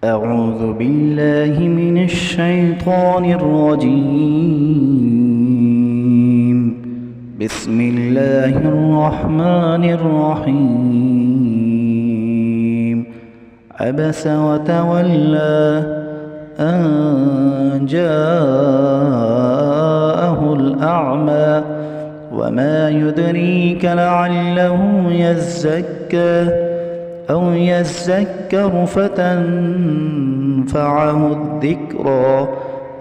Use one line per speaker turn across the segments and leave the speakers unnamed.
أعوذ بالله من الشيطان الرجيم. بسم الله الرحمن الرحيم. عبس وتولى أن جاءه الأعمى وما يدريك لعله يزكى أو يذكر فتنفعه الذكرى.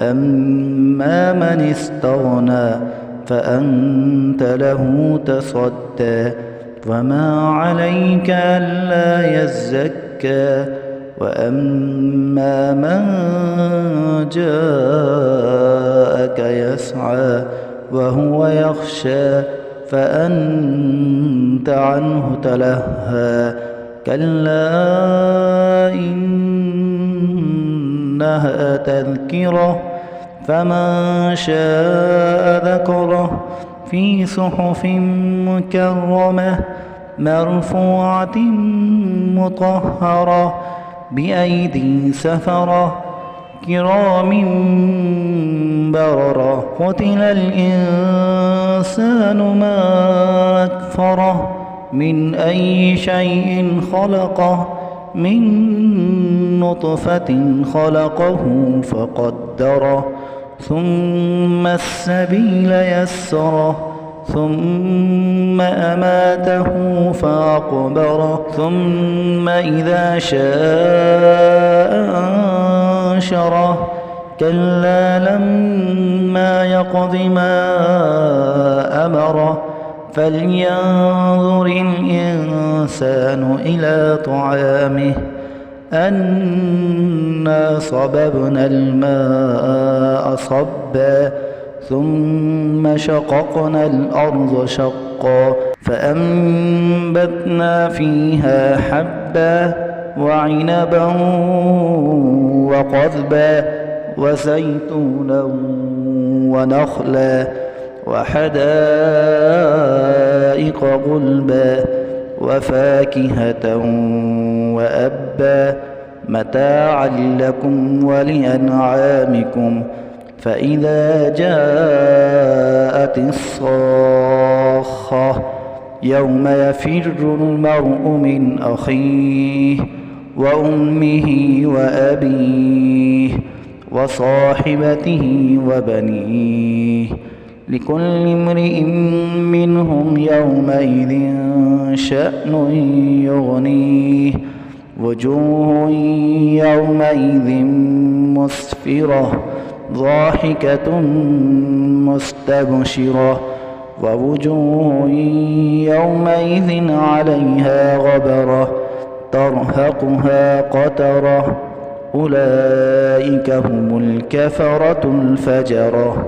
أما من استغنى فأنت له تصدى وما عليك ألا يزكى. وأما من جاءك يسعى وهو يخشى فأنت عنه تلهى. كلا إنها تذكرة فمن شاء ذكره في صحف مكرمة مرفوعة مطهرة بأيدي سفرة كرام بررة. قتل الإنسان ما أكفره من أي شيء خلقه من نطفة خلقه فقدره ثم السبيل يسره ثم أماته فأقبره ثم إذا شاء أنشره. كلا لما يقض ما أمره فلينظر الإنسان إلى طعامه أنا صببنا الماء صبا ثم شققنا الأرض شقا فأنبتنا فيها حبا وعنبا وقضبا وزيتونا ونخلا وحدائق غلبا وفاكهة وأبا متاعا لكم ولأنعامكم. فإذا جاءت الصاخة يوم يفر المرء من أخيه وأمه وأبيه وصاحبته وبنيه لكل امرئ منهم يومئذ شأن يغنيه. وجوه يومئذ مسفرة ضاحكة مستبشرة ووجوه يومئذ عليها غبرة ترهقها قترة. أولئك هم الكفرة الفجرة.